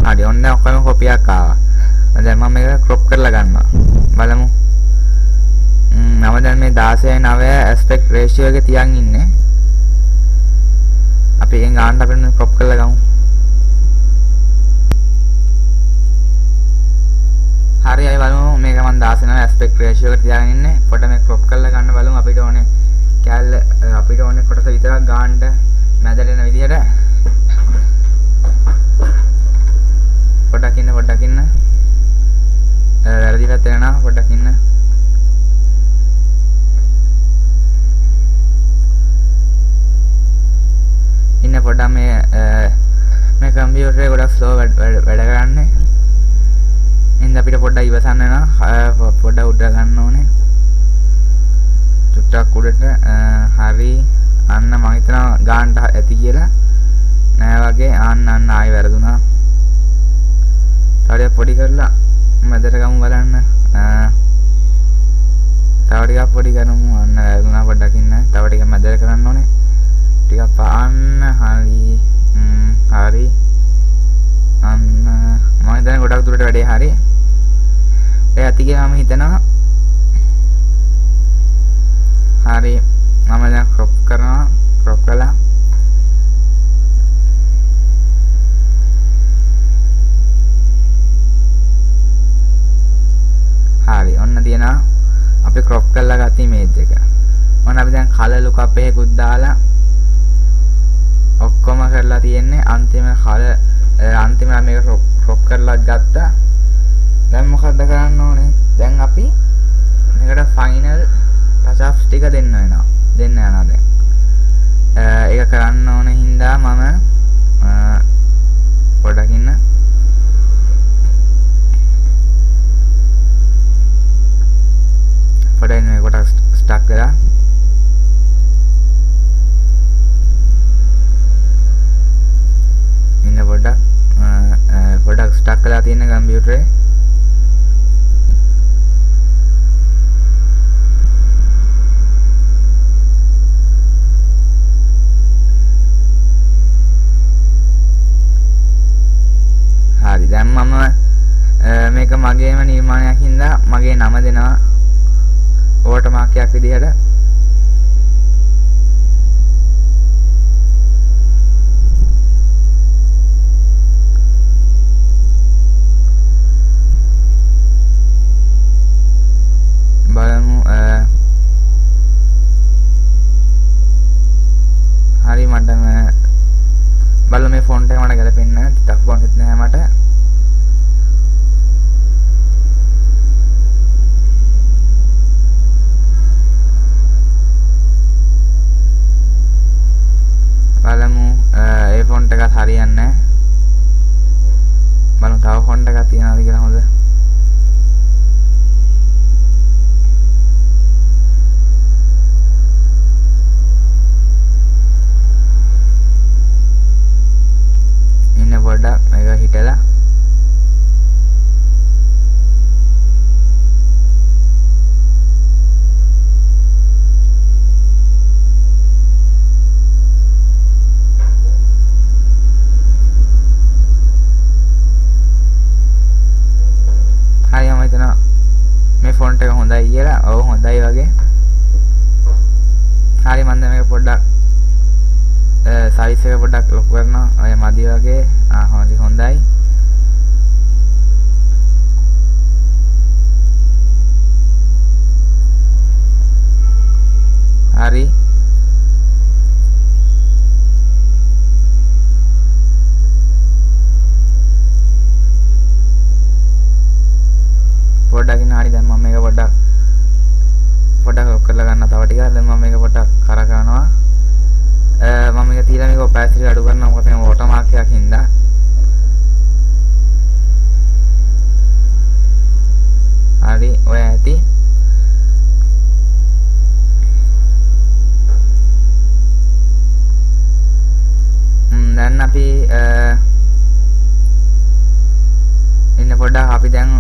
Speaker 1: හරි ඔන්න ඔක්කොම කොපියක් ආවා දැන් මම මේක ක්‍රොප් කරලා ගන්නවා බලමු මම දැන් මේ 16:9 aspect ratio එකේ තියන් ඉන්නේ අපි එකෙන් ගන්න අපිට ක්‍රොප් කරලා ගමු හරි අය බලමු මේක මම 16:9 aspect ratio එකට තියාගෙන ඉන්නේ පොඩ්ඩක් මේ ක්‍රොප් කරලා ගන්න බලමු අපිට ඕනේ කැලේ අපිට ඕනේ කොටස විතරක් ගන්න මැදට එන විදිහට පොඩ්ඩක් ඉන්න වැරදි පැත්තට යනවා පොඩ්ඩක් ඉන්න පොඩ්ඩක් මේ කම්පියුටර් එක ගොඩක් ස්ලෝ වැඩ කරන්නේ ඉතින් අපිට පොඩ්ඩක් ඉවසන්න වෙනවා පොඩ්ඩක් උඩ ගන්න ඕනේ චුට්ටක් උඩට හරි අන්න මම හිතනවා ගානට ඇති කියලා නෑ වගේ අන්න ආයෙ වැරදුනා තව පොඩි කරලා මැදට ගමු බලන්න තව ටිකක් පොඩි කරමු අන්න වැරදුනා පොඩ්ඩක් ඉන්න තව ටිකක් මැදට කරන්න ඕනේ ටිකක් පාන්න හරි අන්න වැඩේ හරි. ඒ ඇති කියලා මම හිතනවා. හරි මම දැන් ක්‍රොප් කරනවා. ක්‍රොප් කළා. හරි ඔන්න තියෙනවා අපි ක්‍රොප් කරලා ගත්ත ඉමේජ් එක. ඔන්න අපි දැන් කලර් ලුක්අප් එකකුත් දාලා ඔක්කොම කරලා තියෙන්නේ අන්තිම අන්තිමට මේක ක්‍රොප් කරලා ගත්තා. දැන් මොකද්ද කරන්න ඕනේ? දැන් අපි මේකට ෆයිනල් ටච් අප්ස් ටික දෙන්න යනවා දැන්. ඒක කරන්න ඕනේ හින්දා මම පොඩ්ඩක් ඉන්න පොඩ්ඩක් මේ කොටස් ස්ටක් කරලා ඉන්න පොඩ්ඩක් ස්ටක් කරලා තියෙන කම්පියුටරේ. හරි දැන් මම මේක මගේම නිර්මාණයක් හින්දා මගේ නම දෙනවා වෝටර්මාක් එකක් විදිහට. බලමු හරි මට බලමු මේ ෆොන්ට් එක මට ගැලපෙන්නේ නැහැ. ටිකක් ෆොන්ට් නැහැ මට. බලමු ඒ ෆොන්ට් එකත් හරියන්නේ නැහැ. බලමු තව ෆොන්ට් එකක් තියනවාද කියලා හොඳ. ඉන්න පොඩ්ඩක් මේක හිටලා මේ ෆොන්ට් එක හොඳයි කියලා. ඔව් හොඳයි වගේ. හරි මම මේක පොඩ්ඩක් සයිස් එක පොඩ්ඩක් ලොකු කරනවා. ඔය මදි වගේ. හොඳයි. හරි පොඩ්ඩක් ඉන්න. හරි දැන් මම මේක පොඩ්ඩක් ලොක් කරලා ගන්න තව ටිකක්. දැන් මම මේක පොඩ්ඩක් කරකවනවා. මම මේක තියලා මේක ඔපැසිටි අඩු කරනවා. මොකද මේ වෝටර්මාක් එකක් හින්දා. හරි ඔය ඇති. දැන් අපි ඉන්න පොඩ්ඩක් අපි දැන්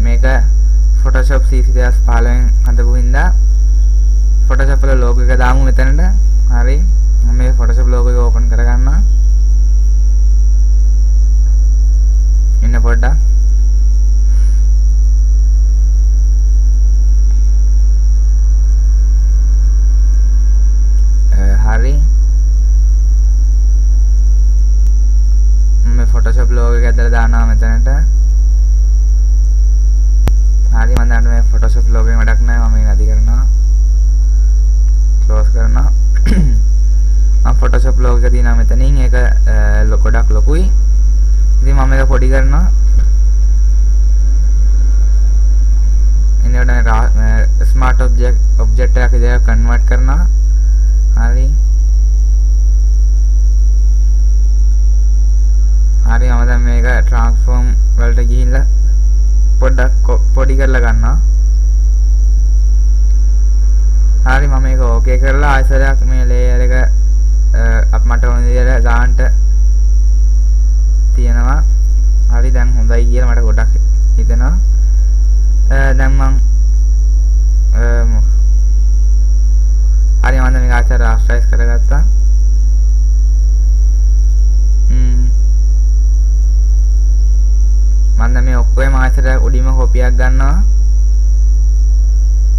Speaker 1: මේක Photoshop CC 2015 හදපු හින්දා Photoshop වල logo එක දාමු මෙතනට. හරි මම මේ Photoshop logo එක open කරගන්නවා. ඉන්න පොඩ්ඩක් හරි මේ Photoshop logo එක ඇදලා දානවා මෙතනට. හරි මම දැන් මේ Photoshop logo එක වැඩක් නැහැ. මම මේක නැති කරනවා. ක්ලෝස් කරනවා. මම Photoshop logo එක තියෙනවා මෙතනින්. ඒක ගොඩක් ලොකුයි. ඉතින් මම මේක පොඩි කරනවා. ඉන්නකොට ස්මාර්ට් ඔබ්ජෙක්ට් එකක් විදිහට කන්වර්ට් කරනවා. හරි හරි මම දැන් මේක ට්‍රාන්ස්ෆෝම් වලට ගිහිල්ලා පොඩ්ඩක් පොඩි කරලා ගන්නවා. හරි මම මේක ඕකේ කරලා ආයතනයක් මේ ලේයර් එක මට ඕන විදිහට ගන්නට තියෙනවා. හරි දැන් හොඳයි කියලා මට ගොඩක් හිතෙනවා. දැන් මම හරි මම මේක ආචාර රාස්ටරයිස් කරගත්තා. මම දැන් මේ ඔක්කොම ආයතන උඩින්ම කොපියක් ගන්නවා.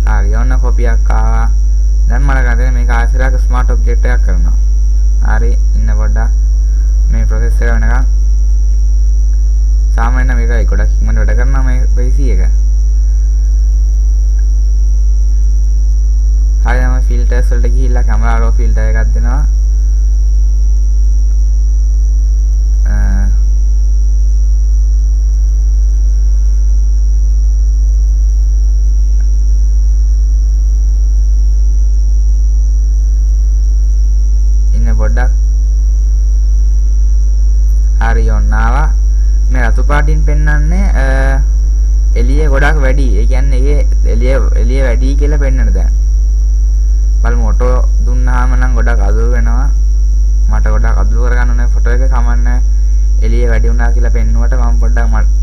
Speaker 1: හරි ඔන්න කොපියක් ආවා. දැන් මම ගන්න මේක ආයතනයක ස්මාර්ට් ඔබ්ජෙක්ට් එකක් කරනවා. හරි ඉන්න පොඩ්ඩක් මේ ප්‍රොසෙස් එක වෙනකන් සාමාන්‍ය මේක ගොඩක් ඉක්මනට වැඩ කරනවා මේ PC එක. හරි නම් ෆිල්ටර්ස් වලට ගිහිල්ලා කැමරා රෝ ෆිල්ටර් එකක් දෙනවා. පොඩ්ඩක් හරි ඔන්න ආවා. මේ රතු පාටින් පෙන්වන්නේ එළිය ගොඩක් වැඩි. ඒ කියන්නේ ඒ එළිය වැඩි කියලා පෙන්වන දැන්. බලමු ඔටෝ දුන්නාම නම් ගොඩක් අදුර වෙනවා. මට ගොඩක් අදුර කරගන්න ඕනේ ෆොටෝ එක කමන්නේ. එළිය වැඩි වුණා කියලා පෙන්නුවට මම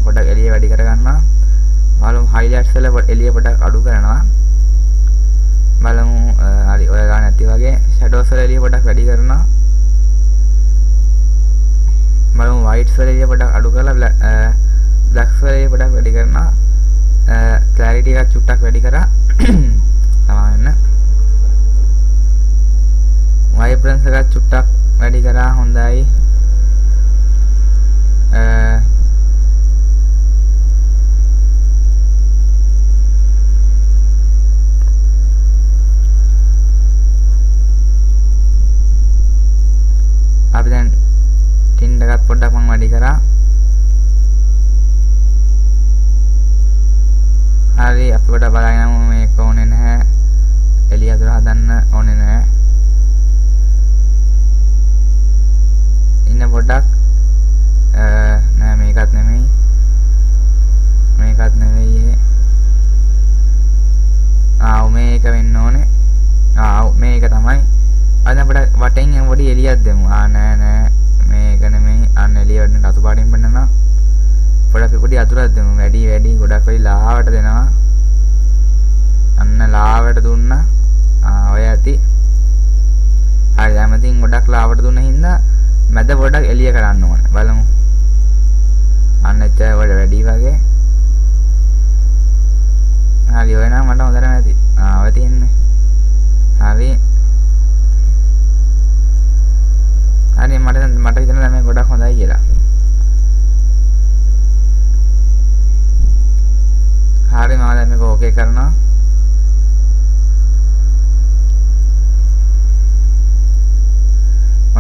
Speaker 1: පොඩ්ඩක් එළිය වැඩි කරගන්නවා. බලමු හයිලයිට්ස් වල එළිය පොඩ්ඩක් අඩු කරනවා. බලමු හරි ඔය ගන්න නැති වගේ ෂැඩෝස් වල එළිය පොඩක් වැඩි කරනවා. බලමු වයිට්ස් වල එළිය පොඩක් අඩු කරලා බ්ලැක්ස් වල එළිය පොඩක් වැඩි කරනවා. ක්ලැරිටි එකක් චුට්ටක් වැඩි කරා. තමයි වෙන්න. වයිබ්‍රන්ස් එකක් චුට්ටක් වැඩි කරා හොඳයි. අපි දැන් ටින්ට් එකත් පොඩ්ඩක් මම වැඩි කරා. හරි අපි පොඩ්ඩක් බලගෙන මේක ඕනේ නැහැ. එළිය අතර හදන්න ඕනේ නැහැ. ඉන්න පොඩ්ඩක් නෑ මේකත් නෙමෙයි. මේකත් නෙමෙයි. මේක වෙන්න ඕනේ. මේක තමයි. අද අපිට වටෙන් පොඩි එළියක් දෙමු. නෑ මේක නෙමෙයි. අන්න එළිය වඩන රතු පාටින් පෙන්නනවා. පොඩි අතුරක් දෙමු. වැඩි ගොඩක් වෙයි ලාවට දෙනවා. අන්න ලාවට දුන්නා. ඔය ඇති. හරි හැමතින් ගොඩක් ලාවට දුන්න හින්දා මැද පොඩක් එළිය කරන්න ඕනේ. බලමු. අන්න එච්චර වැඩි වගේ. හරි ඔය නම් මට හොඳට නැති. ඔය තියෙන්නේ. හරි. හරි මට හිතෙනවා මේ ගොඩක් හොඳයි කියලා. හරි මම දැන් මේක ඕකේ කරනවා.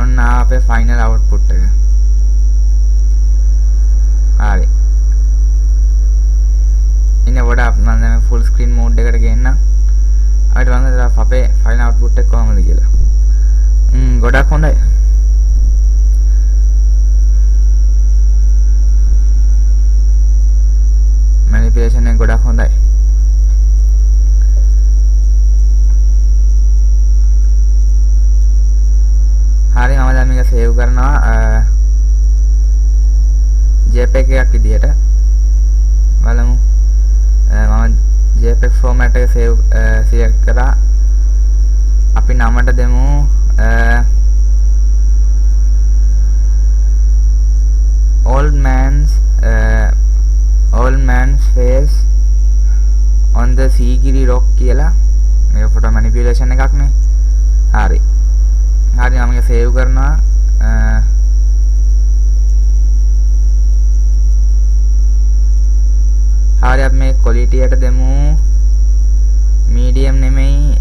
Speaker 1: ඔන්න අපේ ෆයිනල් අවුට්පුට් එක. හරි. ඉන්න පොඩක් මම දැන් ෆුල් ස්ක්‍රීන් මෝඩ් එකට ගේන්න. අපිට බලන්න අපේ ෆයිනල් අවුට්පුට් එක කොහමද කියලා. ගොඩක් හොඳයි. මැනිපියුලේෂන් එක ගොඩක් හොඳයි. හරි මම දැන් මේක සේව් කරනවා JPEG එකක් විදියට. බලමු. මම JPEG format එක select කරා. අපි නමට දෙමු old man's face on the Sigiri rock කියලා. මේක photo manipulation එකක් නේ. හරි. හරි මම මේක සේව් කරනවා. හරි අපි මේ quality එකට දෙමු medium නෙමෙයි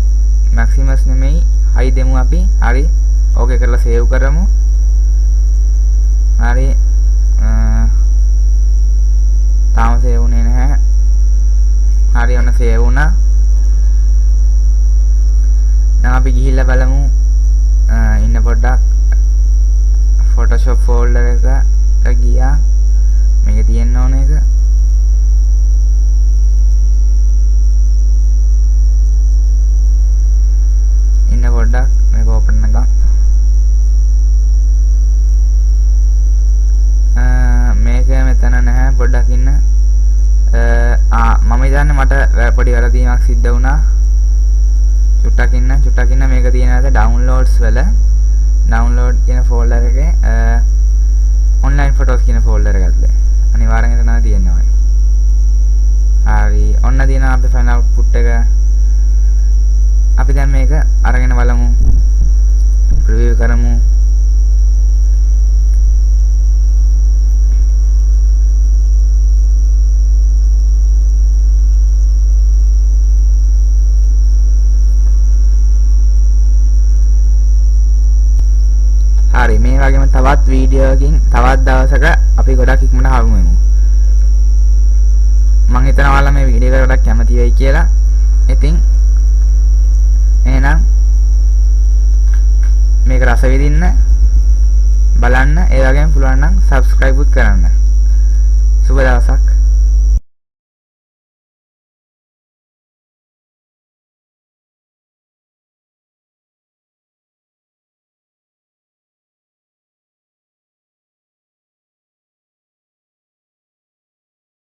Speaker 1: maximus නෙමෙයි high දෙමු අපි. හරි. ඕකේ කරලා සේව් කරමු. හරි. තාම සේව් වුණේ නැහැ. හරි ඔන්න සේව් වුණා. දැන් අපි ගිහිල්ලා බලමු. ඉන්න පොඩ්ඩක් Photoshop folder එක ගියා. මේක තියෙන්න ඕන එක. ඉන්න පොඩ්ඩක් මේක ඕපන් කරගන්න. මේක මෙතන නැහැ පොඩ්ඩක් ඉන්න. මම ඉතින් මට පොඩි වැරදීමක් සිද්ධ වුණා. චුට්ටක් ඉන්න මේක තියෙනවාද downloads වල download කියන folder එකේ online photos කියන folder එකක් අනිවාර්යෙන් එතන තියෙනවා. හරි ඔන්න තියෙනවා අපේ ෆයිනල් අවුට්පුට් එක. අපි දැන් මේක අරගෙන බලමු. ප්‍රිවිව් කරමු. හරි මේ වගේම තවත් වීඩියෝ එකකින් තවත් දවසක අපි ගොඩක් ඉක්මනට හමු වෙමු. මම හිතනවා ඔයාලා මේ වීඩියෝ එකට ගොඩක් කැමති වෙයි කියලා. ඉතින් එහෙනම් මේක රස විඳින්න බලන්න ඒ වගේම පුළුවන් නම් subscribe කරන්න. සුබ දවසක්.